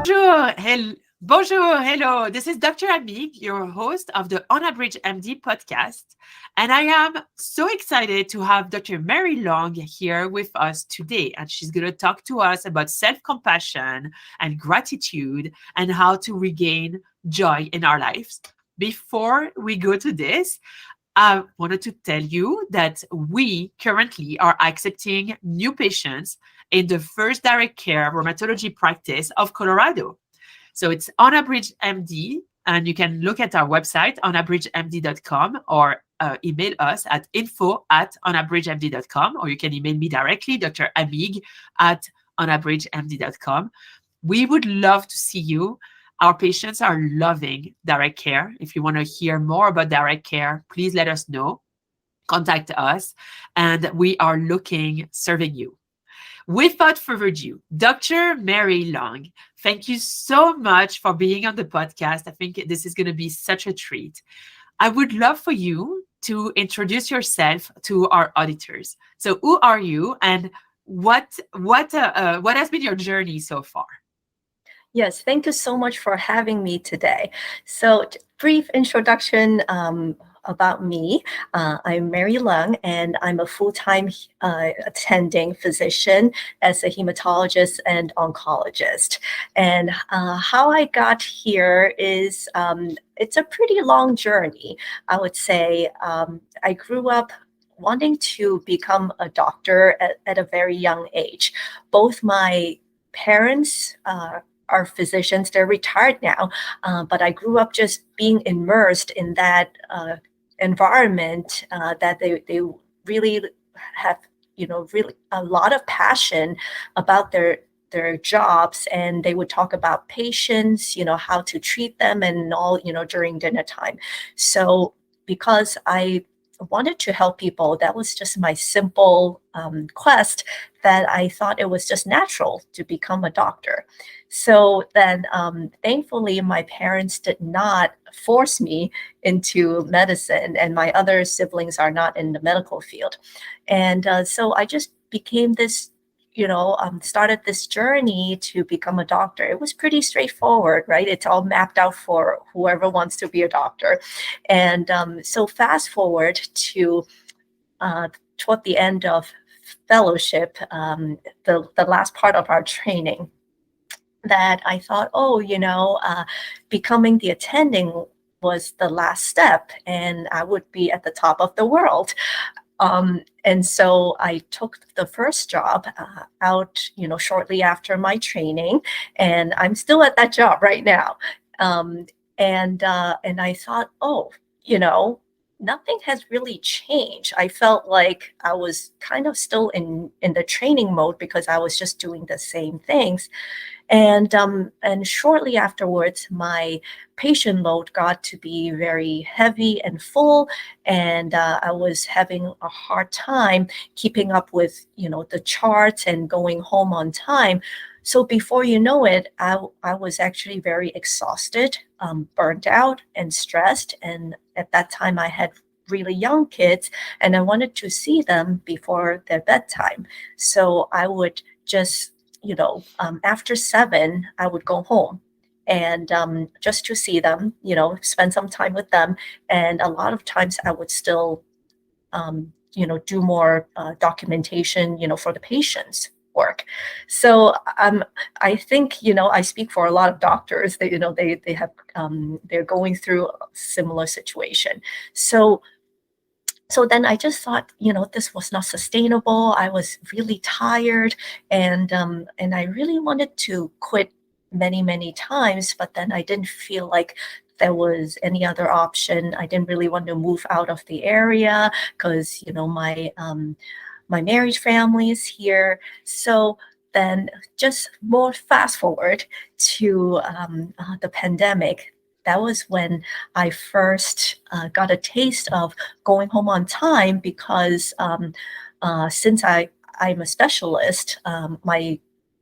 Bonjour, hello. This is Dr. Amig, your host of the UnabridgedMD podcast. And I am so excited to have Dr. Mary Leung here with us today. And she's going to talk to us about self compassion and gratitude and how to regain joy in our lives. Before we go to this, I wanted to tell you that we currently are accepting new patients in the first direct care rheumatology practice of Colorado. So it's Unabridged MD, and you can look at our website, unabridgedmd.com, or email us at info@unabridgedmd.com, or you can email me directly, Dr. Amig at unabridgedmd.com. We would love to see you. Our patients are loving direct care. If you want to hear more about direct care, please let us know. Contact us, and we are serving you. Without further ado, Dr. Mary Leung, thank you so much for being on the podcast. I think this is going to be such a treat. I would love for you to introduce yourself to our auditors. So, who are you, and what has been your journey so far? Yes, thank you so much for having me today. So, brief introduction about me. I'm Mary Leung, and I'm a full-time attending physician as a hematologist and oncologist. And how I got here is it's a pretty long journey, I would say. I grew up wanting to become a doctor at a very young age. Both my parents are physicians. They're retired now, but I grew up just being immersed in that environment that they really have, really a lot of passion about their jobs, and they would talk about patients, how to treat them and all, during dinner time. So because I wanted to help people, that was just my simple quest, that I thought it was just natural to become a doctor. So then, thankfully, my parents did not force me into medicine, and my other siblings are not in the medical field. And so I just became this, started this journey to become a doctor. It was pretty straightforward, right? It's all mapped out for whoever wants to be a doctor. And so fast forward to toward the end of fellowship, the last part of our training, that I thought, becoming the attending was the last step, and I would be at the top of the world. And so I took the first job out, shortly after my training, and I'm still at that job right now. And I thought, nothing has really changed. I felt like I was kind of still in the training mode because I was just doing the same things. And shortly afterwards, my patient load got to be very heavy and full, and I was having a hard time keeping up with, the charts and going home on time. So before you know it, I was actually very exhausted, burnt out, and stressed. And at that time, I had really young kids, and I wanted to see them before their bedtime. So I would just after 7, I would go home and just to see them, spend some time with them. And a lot of times I would still, do more documentation, for the patients work. So I think, I speak for a lot of doctors that, they have, they're going through a similar situation. So then I just thought, this was not sustainable. I was really tired, and I really wanted to quit many, many times, but then I didn't feel like there was any other option. I didn't really want to move out of the area because, my married family is here. So then just more fast forward to the pandemic. That was when I first got a taste of going home on time, because since I'm a specialist, my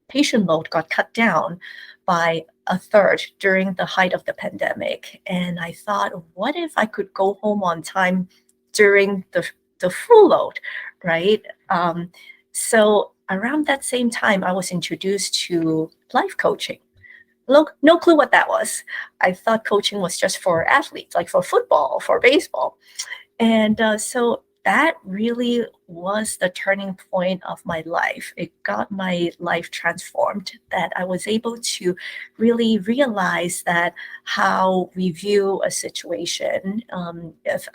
patient load got cut down by a third during the height of the pandemic. And I thought, what if I could go home on time during the full load, right? So around that same time, I was introduced to life coaching. no clue what that was. I thought coaching was just for athletes, like for football, for baseball. And so that really was the turning point of my life. It got my life transformed, that I was able to really realize that how we view a situation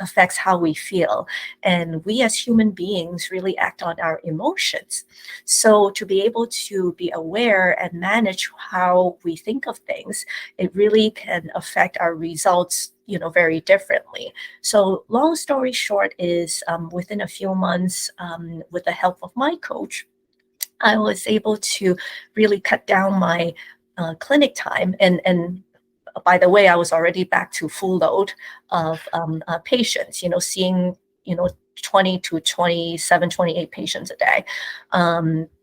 affects how we feel. And we as human beings really act on our emotions. So to be able to be aware and manage how we think of things, it really can affect our results, very differently. So long story short is within a few months, with the help of my coach, I was able to really cut down my clinic time. And by the way, I was already back to full load of patients, seeing, 20 to 27, 28 patients a day.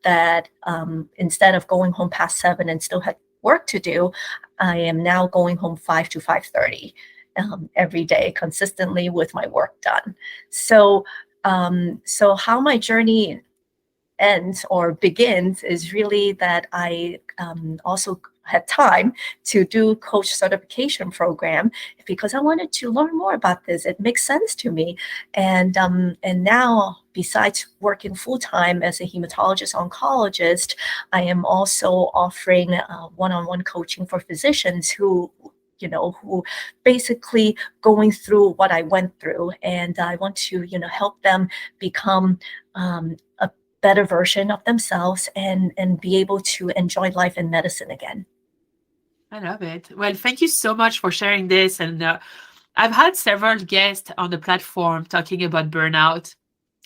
That instead of going home past 7 and still had work to do, I am now going home 5 to 5:30 every day consistently with my work done. So how my journey ends or begins is really that I also had time to do coach certification program because I wanted to learn more about this. It makes sense to me, and now besides working full time as a hematologist oncologist, I am also offering one-on-one coaching for physicians who basically going through what I went through, and I want to help them become a better version of themselves and be able to enjoy life in medicine again. I love it. Well, thank you so much for sharing this. And I've had several guests on the platform talking about burnout.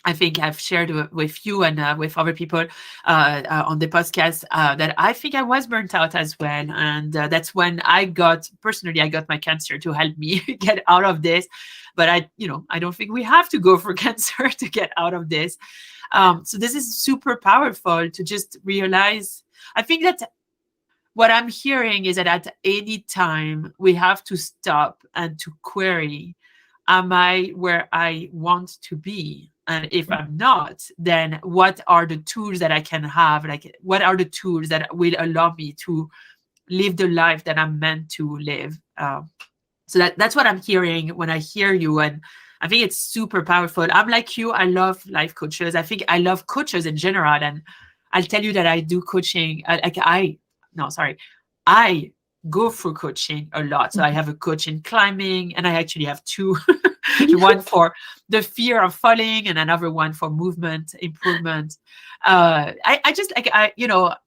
I think I've shared with you and with other people on the podcast that I think I was burnt out as well. And that's when I got my cancer to help me get out of this. But I don't think we have to go for cancer to get out of this. So this is super powerful to just realize. I think that what I'm hearing is that at any time we have to stop and to query, am I where I want to be? And if I'm not, then what are the tools that I can have? Like, what are the tools that will allow me to live the life that I'm meant to live? So that's what I'm hearing when I hear you. And I think it's super powerful. I'm like you. I love life coaches. I think I love coaches in general. And I'll tell you that I do coaching. I go through coaching a lot. So I have a coach in climbing, and I actually have two. One for the fear of falling, and another one for movement improvement. I just like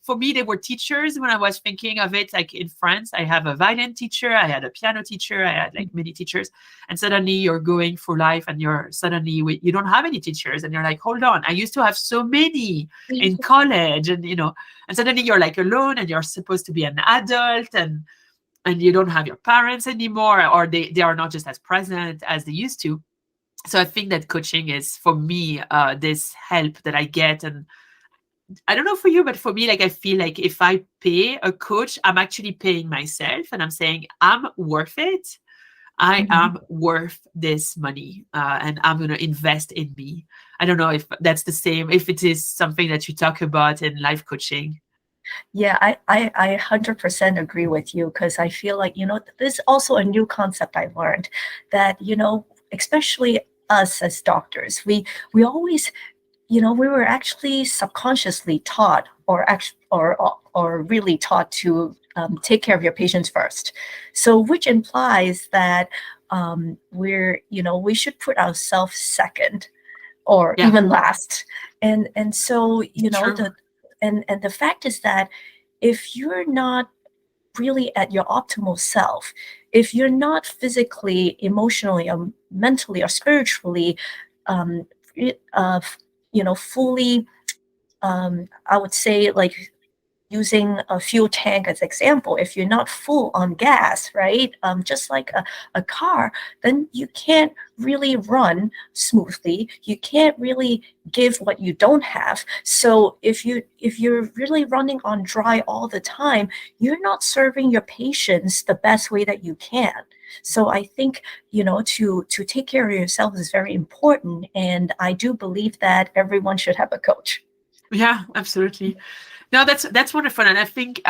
for me they were teachers when I was thinking of it. Like in France, I have a violin teacher, I had a piano teacher, I had like many teachers, and suddenly you're going through life and you don't have any teachers, and you're like, hold on, I used to have so many in college, and suddenly you're like alone, and you're supposed to be an adult, and you don't have your parents anymore, or they are not just as present as they used to. So I think that coaching is for me this help that I get. And I don't know for you, but for me, like I feel like if I pay a coach, I'm actually paying myself, and I'm saying I'm worth it. I am worth this money, and I'm going to invest in me. I don't know if that's the same, if it is something that you talk about in life coaching. Yeah, I 100% agree with you because I feel like, this is also a new concept I learned that, especially us as doctors, we always, we were actually subconsciously taught or really taught to take care of your patients first. So which implies that we should put ourselves second or Yeah, even last. And so, true. and the fact is that if you're not really at your optimal self, if you're not physically, emotionally, or mentally, or spiritually, um, fully, I would say, like using a fuel tank as example, if you're not full on gas, right, just like a car, then you can't really run smoothly. You can't really give what you don't have. So if you're really running on dry all the time, you're not serving your patients the best way that you can. So I think, to take care of yourself is very important, and I do believe that everyone should have a coach. Yeah, absolutely. No, that's wonderful, and I think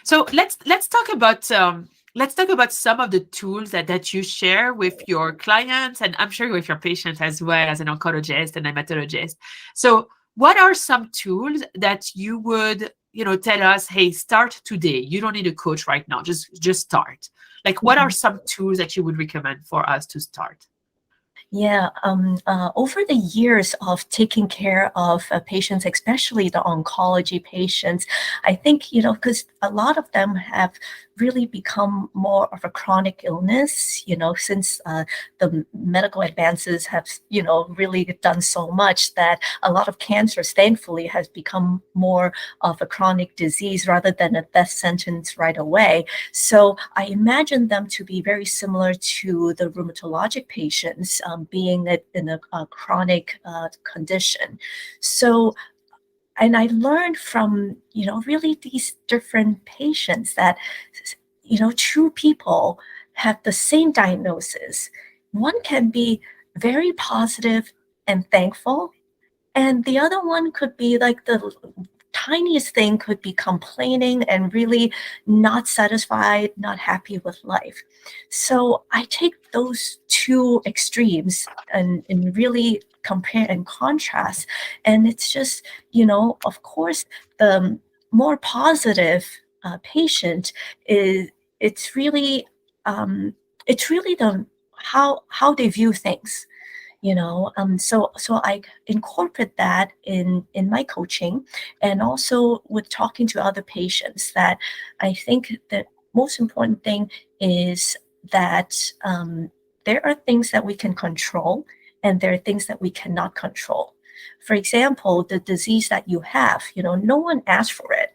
so. Let's talk about some of the tools that you share with your clients, and I'm sure with your patients as well as an oncologist and hematologist. So, what are some tools that you would tell us? Hey, start today. You don't need a coach right now. Just start. Like, what are Mhm. some tools that you would recommend for us to start? Yeah, over the years of taking care of patients, especially the oncology patients, I think, because a lot of them have really become more of a chronic illness, since the medical advances have, really done so much that a lot of cancers, thankfully, has become more of a chronic disease rather than a death sentence right away. So I imagine them to be very similar to the rheumatologic patients, being in a chronic condition. So, and I learned from, really these different patients that, two people have the same diagnosis. One can be very positive and thankful, and the other one could be like the tiniest thing could be complaining and really not satisfied, not happy with life. So I take those two extremes and really compare and contrast. And it's just, of course, the more positive patient is it's really it's really the how they view things. So I incorporate that in my coaching, and also with talking to other patients, that I think the most important thing is that there are things that we can control and there are things that we cannot control. For example, the disease that you have, no one asked for it,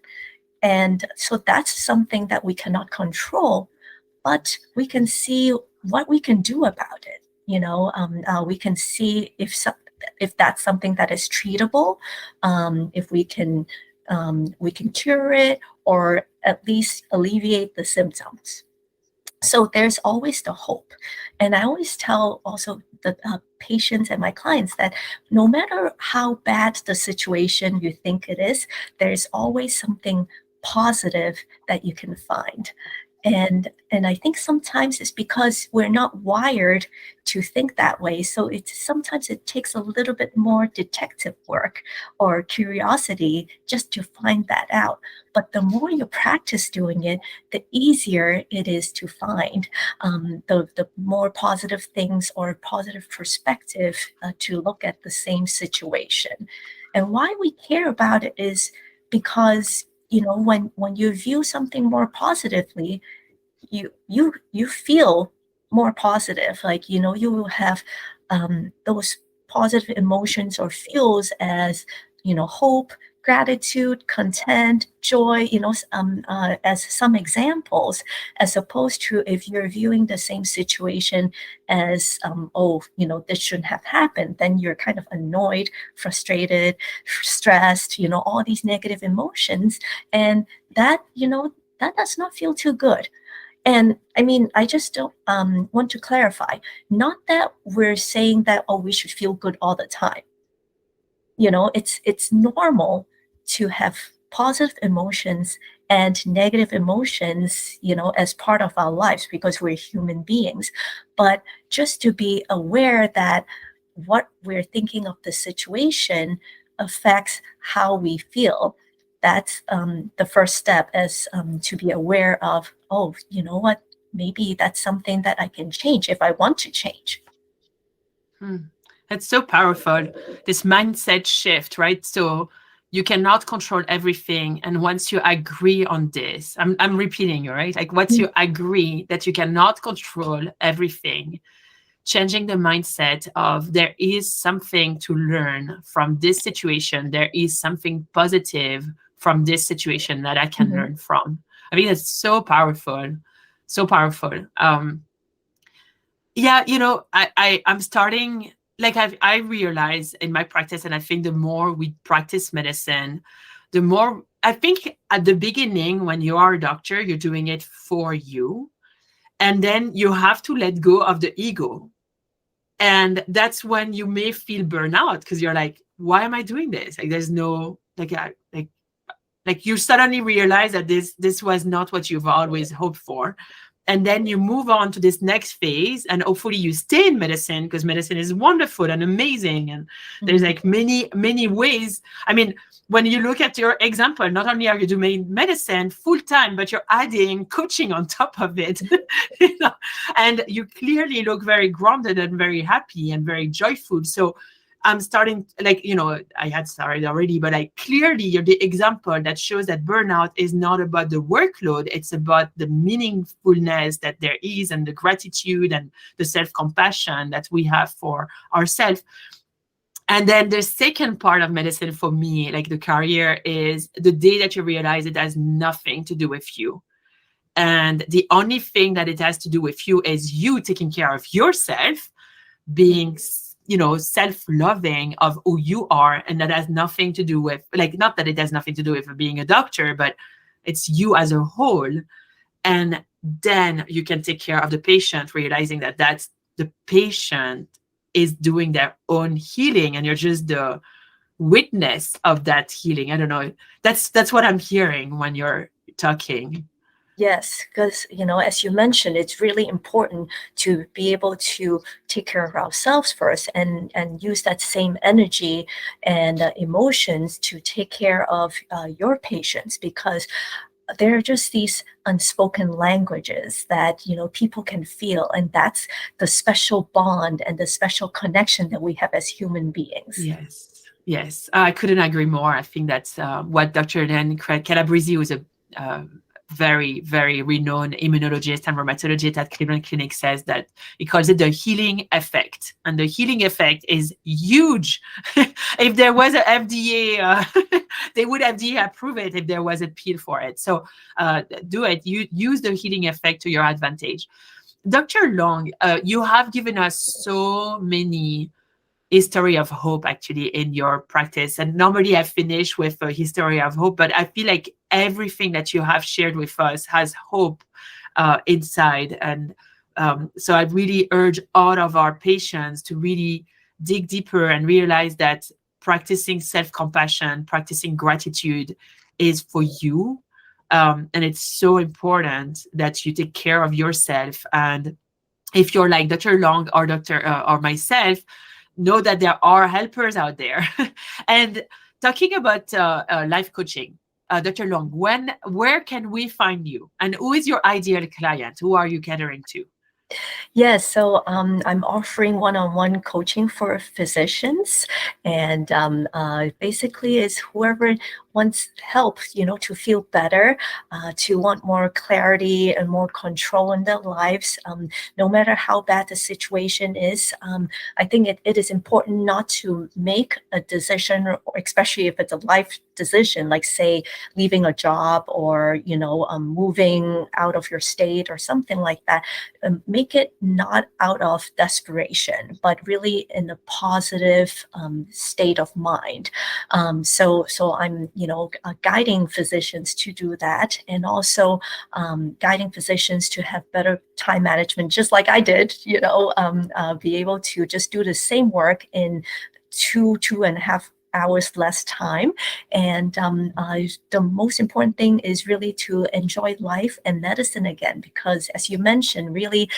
and so that's something that we cannot control, but we can see what we can do about it. We can see if that's something that is treatable, if we can cure it or at least alleviate the symptoms. So there's always the hope. And I always tell also the patients and my clients that no matter how bad the situation you think it is, there's always something positive that you can find. And I think sometimes it's because we're not wired to think that way. So sometimes it takes a little bit more detective work or curiosity just to find that out. But the more you practice doing it, the easier it is to find the more positive things or positive perspective to look at the same situation. And why we care about it is because when you view something more positively, you feel more positive, like you will have those positive emotions or feels as hope, gratitude, content, joy, as some examples, as opposed to if you're viewing the same situation as oh, this shouldn't have happened, then you're kind of annoyed, frustrated, stressed, all these negative emotions, and that does not feel too good. And I mean, I just don't want to clarify, not that we're saying that, oh, we should feel good all the time. It's normal to have positive emotions and negative emotions, as part of our lives because we're human beings. But just to be aware that what we're thinking of the situation affects how we feel. That's the first step, is to be aware of, oh, you know what? Maybe that's something that I can change if I want to change. Hmm. That's so powerful. This mindset shift, right? So you cannot control everything. And once you agree on this, I'm repeating you, right? Like once you agree that you cannot control everything, changing the mindset of there is something to learn from this situation, there is something positive from this situation that I can Mhm. learn from. I think that's so powerful. So powerful. Yeah, I'm starting, like I realize in my practice, and I think the more we practice medicine, the more I think at the beginning when you are a doctor, you're doing it for you. And then you have to let go of the ego. And that's when you may feel burnout because you're like, why am I doing this? Like there's no like like you suddenly realize that this was not what you've always hoped for, and then you move on to this next phase, and hopefully you stay in medicine, because medicine is wonderful and amazing, and there's Mhm. like many ways. I mean, when you look at your example, not only are you doing medicine full time, but you're adding coaching on top of it. You know? And you clearly look very grounded and very happy and very joyful. So I'm starting, like, I had started already, but like clearly you're the example that shows that burnout is not about the workload. It's about the meaningfulness that there is, and the gratitude and the self-compassion that we have for ourselves. And then the second part of medicine for me, like the career, is the day that you realize it has nothing to do with you. And the only thing that it has to do with you is you taking care of yourself, being self-loving of who you are, and that has nothing to do with, like, not that it has nothing to do with being a doctor, but it's you as a whole. And then you can take care of the patient, realizing that that's the patient is doing their own healing, and you're just the witness of that healing. I don't know, that's what I'm hearing when you're talking. Yes, because as you mentioned, it's really important to be able to take care of ourselves first, and use that same energy and emotions to take care of your patients, because there are just these unspoken languages that people can feel, and that's the special bond and the special connection that we have as human beings. Yes, I couldn't agree more. I think that's what Dr. Dan Calabrese, who's a uh, very, very renowned immunologist and rheumatologist at Cleveland Clinic, says that he calls it the healing effect. And the healing effect is huge. If there was a FDA, they would FDA approve it if there was a pill for it. So do it. You use the healing effect to your advantage. Dr. Leung, you have given us so many history of hope actually in your practice. And normally I finish with a history of hope, but I feel like everything that you have shared with us has hope inside. And so I really urge all of our patients to really dig deeper and realize that practicing self-compassion, practicing gratitude is for you. And it's so important that you take care of yourself. And if you're like Dr. Long or Dr. Or myself, know that there are helpers out there. And talking about life coaching, Dr. Long, where can we find you? And who is your ideal client? Who are you catering to? Yes, so I'm offering one-on-one coaching for physicians, and basically is whoever wants help, to feel better, to want more clarity and more control in their lives, no matter how bad the situation is. I think it is important not to make a decision, or especially if it's a life decision, like say leaving a job, or moving out of your state or something like that. Make it not out of desperation, but really in a positive state of mind. So I'm, guiding physicians to do that, and also guiding physicians to have better time management, just like I did. Be able to just do the same work in 2.5 hours less time. And the most important thing is really to enjoy life and medicine again, because as you mentioned, really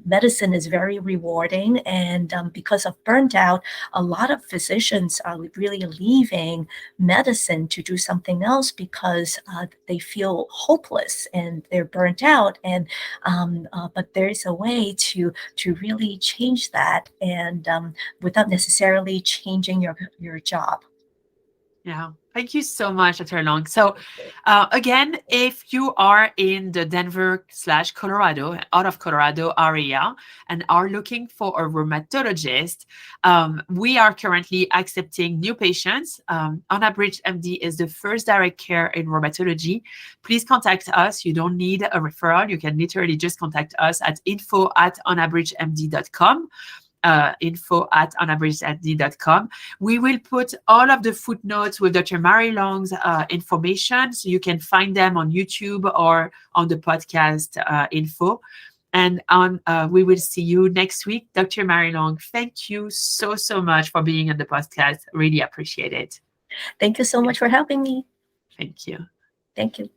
medicine is very rewarding. And because of burnt out, a lot of physicians are really leaving medicine to do something else, because they feel hopeless and they're burnt out. And but there's a way to really change that, and without necessarily changing your job. Yeah. Thank you so much, Dr. Long. So, again, if you are in the Denver/Colorado, out of Colorado area, and are looking for a rheumatologist, we are currently accepting new patients. Unabridged MD is the first direct care in rheumatology. Please contact us. You don't need a referral. You can literally just contact us at info@unabridgedmd.com. Info@unabridgedmd.com. We will put all of the footnotes with Dr. Mary Long's information, so you can find them on YouTube or on the podcast info. And we will see you next week. Dr. Mary Long, thank you so much for being on the podcast. Really appreciate it. Thank you so much for having me. Thank you. Thank you.